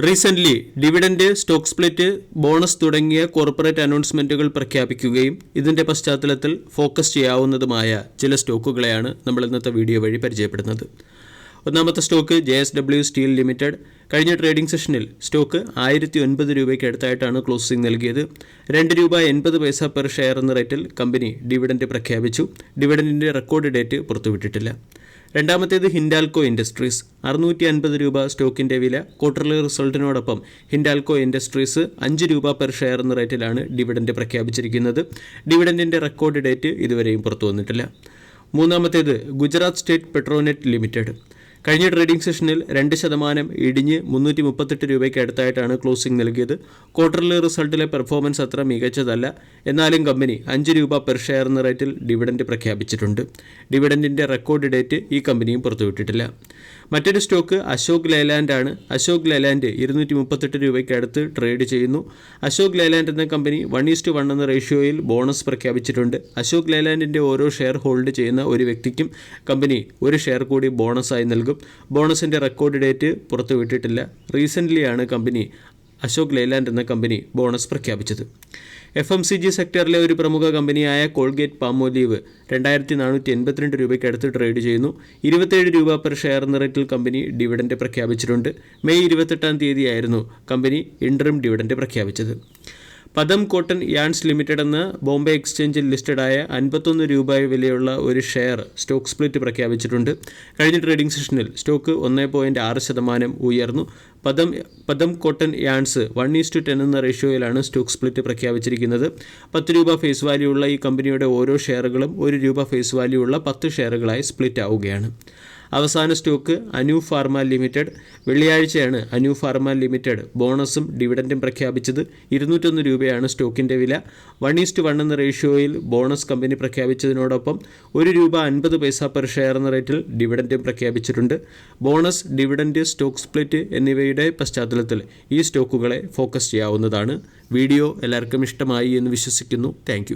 Recently dividend, stock split, bonus തുടങ്ങിയ corporate അനൗൺസ്മെൻറ്റുകൾ പ്രഖ്യാപിക്കുകയും ഇതിൻ്റെ പശ്ചാത്തലത്തിൽ ഫോക്കസ് ചെയ്യാവുന്നതുമായ ചില സ്റ്റോക്കുകളെയാണ് നമ്മൾ ഇന്നത്തെ വീഡിയോ വഴി പരിചയപ്പെടുന്നത്. ഒന്നാമത്തെ സ്റ്റോക്ക് JSW സ്റ്റീൽ ലിമിറ്റഡ്. കഴിഞ്ഞ ട്രേഡിംഗ് സെഷനിൽ സ്റ്റോക്ക് 1009 രൂപയ്ക്ക് അടുത്തായിട്ടാണ് ക്ലോസിംഗ് നൽകിയത്. 2 രൂപ 80 പൈസ പെർ ഷെയർ എന്ന റേറ്റിൽ കമ്പനി ഡിവിഡൻഡ് പ്രഖ്യാപിച്ചു. ഡിവിഡൻഡിൻ്റെ റെക്കോർഡ് ഡേറ്റ് പുറത്തുവിട്ടിട്ടില്ല. രണ്ടാമത്തേത് ഹിൻഡാൽകോ ഇൻഡസ്ട്രീസ്. 650 രൂപ സ്റ്റോക്കിൻ്റെ വില. ക്വാർട്ടർലി റിസൾട്ടിനോടൊപ്പം ഹിൻഡാൽകോ ഇൻഡസ്ട്രീസ് 5 രൂപ പെർ ഷെയർ എന്ന റേറ്റിലാണ് ഡിവിഡൻഡ് പ്രഖ്യാപിച്ചിരിക്കുന്നത്. ഡിവിഡൻഡിൻ്റെ റെക്കോർഡ് ഡേറ്റ് ഇതുവരെയും പുറത്തു വന്നിട്ടില്ല. മൂന്നാമത്തേത് ഗുജറാത്ത് സ്റ്റേറ്റ് പെട്രോനെറ്റ് ലിമിറ്റഡ്. കഴിഞ്ഞ ട്രേഡിംഗ് സെഷനിൽ 2% ഇടിഞ്ഞ് 338 രൂപയ്ക്ക് അടുത്തായിട്ടാണ് ക്ലോസിംഗ് നൽകിയത്. ക്വാർട്ടർലി റിസൾട്ടിലെ പെർഫോമൻസ് അത്ര മികച്ചതല്ല. എന്നാലും കമ്പനി 5 രൂപ പെർ ഷെയർ എന്ന റേറ്റിൽ ഡിവിഡൻഡ് പ്രഖ്യാപിച്ചിട്ടുണ്ട്. ഡിവിഡൻഡിൻ്റെ റെക്കോർഡ് ഡേറ്റ് ഈ കമ്പനിയും പുറത്തുവിട്ടിട്ടില്ല. മറ്റൊരു സ്റ്റോക്ക് അശോക് ലേലാൻഡ് ആണ്. അശോക് ലേലാൻഡ് 238 രൂപയ്ക്ക് അടുത്ത് ട്രേഡ് ചെയ്യുന്നു. അശോക് ലേലാൻഡ് എന്ന കമ്പനി 1:1 എന്ന റേഷ്യോയിൽ ബോണസ് പ്രഖ്യാപിച്ചിട്ടുണ്ട്. അശോക് ലേലാൻഡിൻ്റെ ഓരോ ഷെയർ ഹോൾഡ് ചെയ്യുന്ന ഒരു വ്യക്തിക്കും കമ്പനി ഒരു ഷെയർ കൂടി ബോണസായി നൽകും. ബോണസിൻ്റെ റെക്കോർഡ് ഡേറ്റ് പുറത്തുവിട്ടിട്ടില്ല. റീസെൻ്റ്ലിയാണ് കമ്പനി അശോക് ലേലാൻഡ് എന്ന കമ്പനി ബോണസ് പ്രഖ്യാപിച്ചത്. FMCG സെക്ടറിലെ ഒരു പ്രമുഖ കമ്പനിയായ കോൾഗേറ്റ് പാമോലീവ് 2482 രൂപയ്ക്ക് അടുത്ത് ട്രേഡ് ചെയ്യുന്നു. 27 രൂപ പെർ ഷെയർ എന്ന റേറ്റിൽ കമ്പനി ഡിവിഡൻഡ് പ്രഖ്യാപിച്ചിട്ടുണ്ട്. മെയ് 28 തീയതിയായിരുന്നു കമ്പനി ഇൻട്രിം ഡിവിഡൻഡ് പ്രഖ്യാപിച്ചത്. പദം കോട്ടൺ യാൺസ് ലിമിറ്റഡ് എന്ന ബോംബെ എക്സ്ചേഞ്ചിൽ ലിസ്റ്റഡായ 51 രൂപ വിലയുള്ള ഒരു ഷെയർ സ്റ്റോക്ക് സ്പ്ലിറ്റ് പ്രഖ്യാപിച്ചിട്ടുണ്ട്. കഴിഞ്ഞ ട്രേഡിംഗ് സെഷനിൽ സ്റ്റോക്ക് 1.6% ഉയർന്നു. പദം കോട്ടൺ യാൺസ് 1:10 എന്ന റേഷ്യോയിലാണ് സ്റ്റോക്ക് സ്പ്ലിറ്റ് പ്രഖ്യാപിച്ചിരിക്കുന്നത്. 10 രൂപ ഫേസ് വാല്യൂ ഉള്ള ഈ കമ്പനിയുടെ ഓരോ ഷെയറുകളും 1 രൂപ ഫേസ് വാല്യൂ ഉള്ള 10 ഷെയറുകളായി സ്പ്ലിറ്റ് ആവുകയാണ്. അവസാന സ്റ്റോക്ക് അനു ഫാർമ ലിമിറ്റഡ്. വെള്ളിയാഴ്ചയാണ് അനു ഫാർമ ലിമിറ്റഡ് ബോണസും ഡിവിഡൻഡും പ്രഖ്യാപിച്ചത്. 201 രൂപയാണ് സ്റ്റോക്കിൻ്റെ വില. 1:1 എന്ന റേഷ്യോയിൽ ബോണസ് കമ്പനി പ്രഖ്യാപിച്ചതിനോടൊപ്പം 1 രൂപ 50 പൈസ പെർ ഷെയർ എന്ന റേറ്റിൽ ഡിവിഡൻഡും പ്രഖ്യാപിച്ചിട്ടുണ്ട്. ബോണസ്, ഡിവിഡൻഡ്, സ്റ്റോക്ക് സ്പ്ലിറ്റ് എന്നിവയുടെ പശ്ചാത്തലത്തിൽ ഈ സ്റ്റോക്കുകളെ ഫോക്കസ് ചെയ്യാവുന്നതാണ്. വീഡിയോ എല്ലാവർക്കും ഇഷ്ടമായി എന്ന് വിശ്വസിക്കുന്നു. താങ്ക്